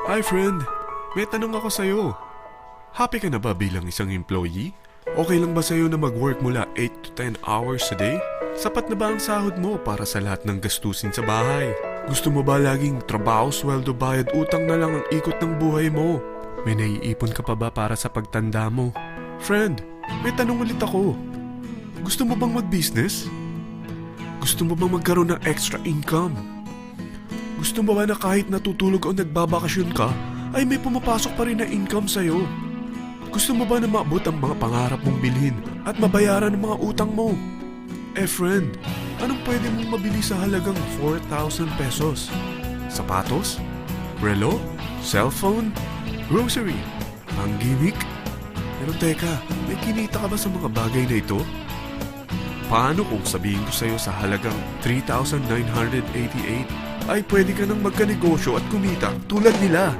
Hi friend, may tanong ako sa'yo. Happy ka na ba bilang isang employee? Okay lang ba sa'yo na mag-work mula 8 to 10 hours a day? Sapat na ba ang sahod mo para sa lahat ng gastusin sa bahay? Gusto mo ba laging trabaho, sweldo, bayad, utang na lang ang ikot ng buhay mo? May naiipon ka pa ba para sa pagtanda mo? Friend, may tanong ulit ako. Gusto mo bang mag-business? Gusto mo bang magkaroon ng extra income? Gusto mo ba na kahit natutulog o nagbabakasyon ka, ay may pumapasok pa rin na income sa'yo? Gusto mo ba na maabot ang mga pangarap mong bilhin at mabayaran ang mga utang mo? Friend, anong pwede mong mabili sa halagang 4,000 pesos? Sapatos? Relo? Cellphone? Grocery? Ang gimmick? Pero teka, may kinita ka ba sa mga bagay na ito? Paano kung sabihin ko sa'yo sa halagang 3,988 ay pwede ka nang magkanegosyo at kumita tulad nila?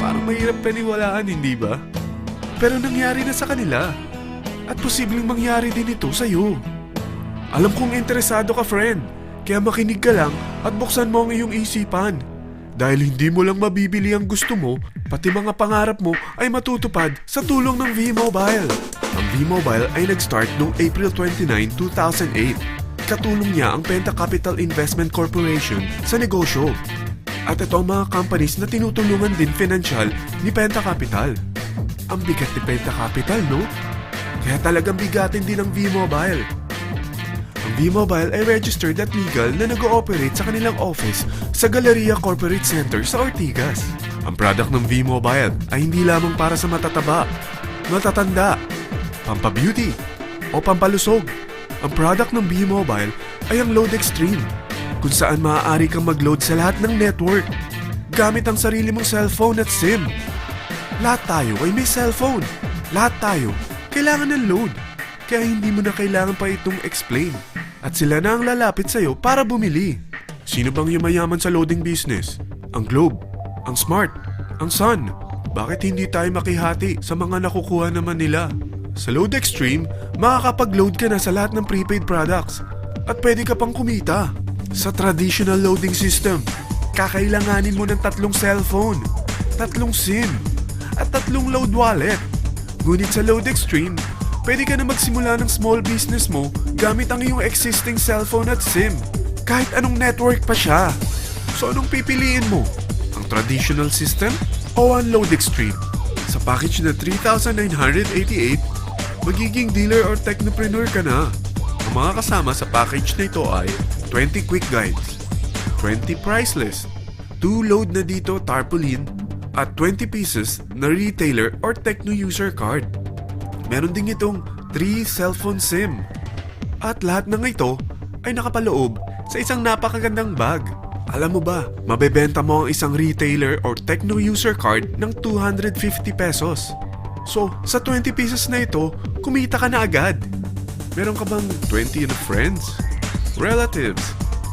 Parang mahirap paniwalaan, hindi ba? Pero nangyari na sa kanila. At posibleng mangyari din ito sa'yo. Alam kong interesado ka, friend. Kaya makinig ka lang at buksan mo ang iyong isipan. Dahil hindi mo lang mabibili ang gusto mo, pati mga pangarap mo ay matutupad sa tulong ng V-Mobile. Ang V-Mobile ay nag-start noong April 29, 2008. Katulong niya ang Penta Capital Investment Corporation sa negosyo. At ito ang mga companies na tinutulungan din financial ni Penta Capital. Ang bigat ni Penta Capital, no? Kaya talagang bigatin din ang V-Mobile. Ang V-Mobile ay registered at legal na nag-ooperate sa kanilang office sa Galleria Corporate Center sa Ortigas. Ang product ng V-Mobile ay hindi lamang para sa matataba, matatanda, pampabeauty, o pampalusog. Ang product ng V-Mobile ay ang Load Extreme, kung saan maaari kang mag-load sa lahat ng network gamit ang sarili mong cellphone at SIM. Lahat tayo ay may cellphone. Lahat tayo kailangan ng load. Kaya hindi mo na kailangan pa itong explain. At sila na ang lalapit sa'yo para bumili. Sino bang yumayaman sa loading business? Ang Globe, ang Smart, ang Sun. Bakit hindi tayo makihati sa mga nakukuha naman nila? Sa Load Extreme, makakapag-load ka na sa lahat ng prepaid products. At pwede ka pang kumita. Sa traditional loading system, kakailanganin mo ng 3 cellphone, 3 SIM, at 3 load wallet. Ngunit sa Load Extreme, pwede ka na magsimula ng small business mo gamit ang iyong existing cellphone at SIM. Kahit anong network pa siya. So anong pipiliin mo? Ang traditional system o ang Load Extreme? Sa package na 3,988, magiging dealer or technopreneur ka na. Ang mga kasama sa package na ito ay 20 quick guides, 20 price list, 2 load na dito tarpaulin, at 20 pieces na retailer or techno user card. Meron din itong 3 cellphone SIM. At lahat ng ito ay nakapaloob sa isang napakagandang bag. Alam mo ba, mabebenta mo ang isang retailer or techno user card ng 250 pesos. So, sa 20 pieces na ito, kumita ka na agad. Meron ka bang 20 friends, relatives,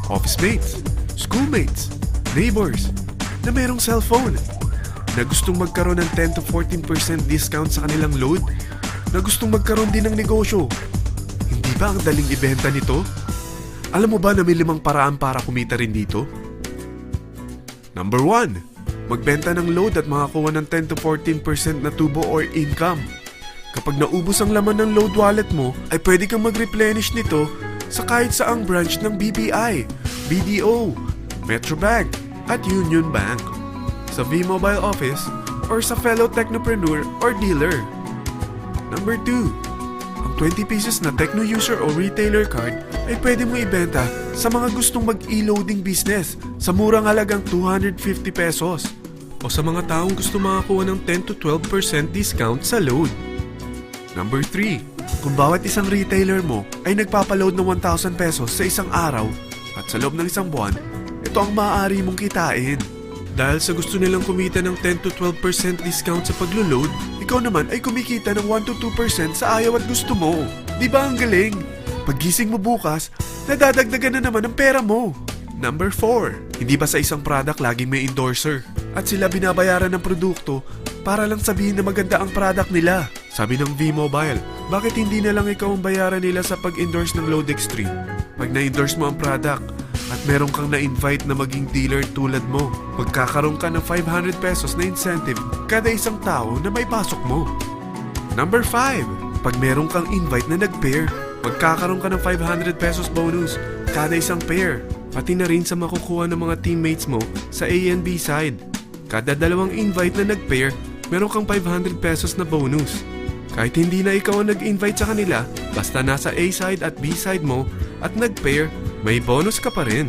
office mates, schoolmates, neighbors na merong cellphone, na gustong magkaroon ng 10 to 14% discount sa kanilang load, na gustong magkaroon din ng negosyo? Hindi ba ang daling ibenta nito? Alam mo ba na may 5 paraan para kumita rin dito? Number 1, magbenta ng load at makakuha ng 10 to 14% na tubo or income. Kapag naubos ang laman ng load wallet mo, ay pwede kang mag-replenish nito sa kahit saang branch ng BPI, BDO, Metrobank, at Union Bank, sa V-Mobile office, or sa fellow technopreneur or dealer. Number 2, ang 20 pieces na techno user o retailer card ay pwede mo ibenta sa mga gustong mag-e-loading business sa murang halagang 250 pesos, o sa mga taong gusto makakuha ng 10 to 12% discount sa load. Number 3, kung bawat isang retailer mo ay nagpapaload ng 1,000 pesos sa isang araw at sa loob ng isang buwan, ito ang maaari mong kitain. Dahil sa gusto nilang kumita ng 10 to 12% discount sa paglo-load, ikaw naman ay kumikita ng 1 to 2% sa ayaw at gusto mo. Di ba ang galing? Paggising mo bukas, nadadagdagan na naman ang pera mo. Number 4, hindi ba sa isang product laging may endorser? At sila binabayaran ng produkto para lang sabihin na maganda ang product nila. Sabi ng V-Mobile, bakit hindi na lang ikaw ang bayaran nila sa pag-endorse ng Load Extreme? Pag na-endorse mo ang product at meron kang na-invite na maging dealer tulad mo, magkakaroon ka ng 500 pesos na incentive kada isang tao na may pasok mo. Number 5. Pag meron kang invite na nag-pair, magkakaroon ka ng 500 pesos bonus kada isang pair. Pati na rin sa makukuha ng mga teammates mo sa A and B side. Kada dalawang invite na nag-pair, meron kang 500 pesos na bonus. Kahit hindi na ikaw ang nag-invite sa kanila, basta nasa A side at B side mo at nag-pair, may bonus ka pa rin.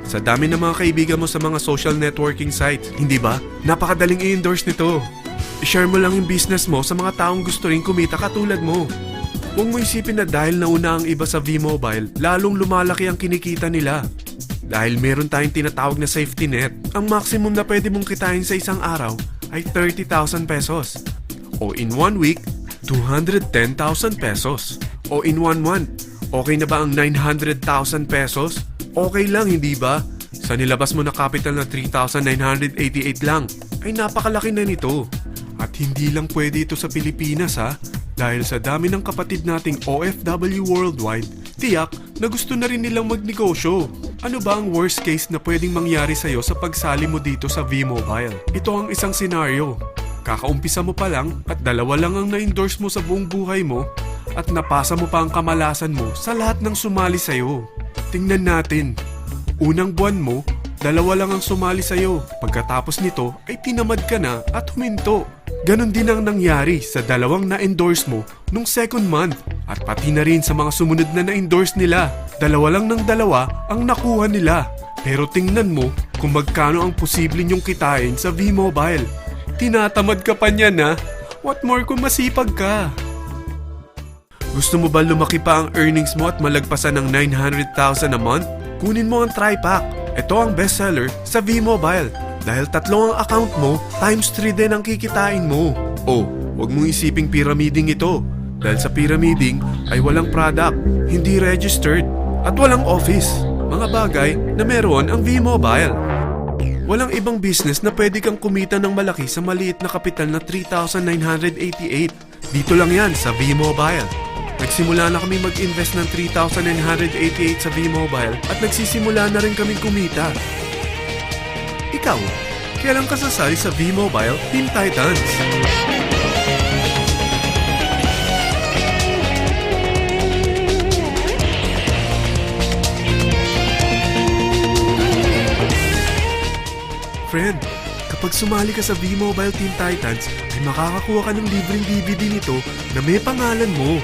Sa dami ng mga kaibigan mo sa mga social networking sites, hindi ba? Napakadaling i-endorse nito. I-share mo lang yung business mo sa mga taong gusto rin kumita katulad mo. Huwag mo isipin na dahil nauna ang iba sa V-Mobile, lalong lumalaki ang kinikita nila. Dahil meron tayong tinatawag na safety net, ang maximum na pwede mong kitain sa isang araw ay 30,000 pesos. O in 1 week, 210,000 pesos. O in 1 month, okay na ba ang 900,000 pesos? Okay lang, hindi ba? Sa nilabas mo na capital na 3,988 lang, ay napakalaki na nito. At hindi lang pwede ito sa Pilipinas ha, dahil sa dami ng kapatid nating OFW worldwide, tiyak na gusto na rin nilang magnegosyo. Ano ba ang worst case na pwedeng mangyari sa'yo sa pagsali mo dito sa V-Mobile? Ito ang isang senaryo. Kakaumpisa mo pa lang at 2 lang ang na-endorse mo sa buong buhay mo at napasa mo pa ang kamalasan mo sa lahat ng sumali sa'yo. Tingnan natin. Unang buwan mo, 2 lang ang sumali sa'yo. Pagkatapos nito ay tinamad ka na at huminto. Ganon din ang nangyari sa 2 na-endorse mo nung second month at pati na rin sa mga sumunod na na-endorse nila. 2 lang ng 2 ang nakuha nila. Pero tingnan mo kung magkano ang posible nyong kitain sa V-Mobile. Tinatamad ka pa niyan ha? What more kung masipag ka? Gusto mo ba lumaki pa ang earnings mo at malagpasan ng 900,000 a month? Kunin mo ang TriPack. Ito ang bestseller sa V-Mobile. Dahil 3 ang account mo, times 3 din ang kikitain mo. Oh, huwag mong isiping pyramiding ito. Dahil sa pyramiding ay walang product, hindi registered, at walang office. Mga bagay na meron ang V-Mobile. Walang ibang business na pwede kang kumita ng malaki sa maliit na kapital na 3,988. Dito lang yan sa V-Mobile. Nagsimula na kami mag-invest ng 3,988 sa V-Mobile at nagsisimula na rin kaming kumita. Ikaw, kailan ka sasali sa V-Mobile Team Titans? Friend, kapag sumali ka sa V-Mobile Team Titans, ay makakakuha ka ng libreng DVD nito na may pangalan mo.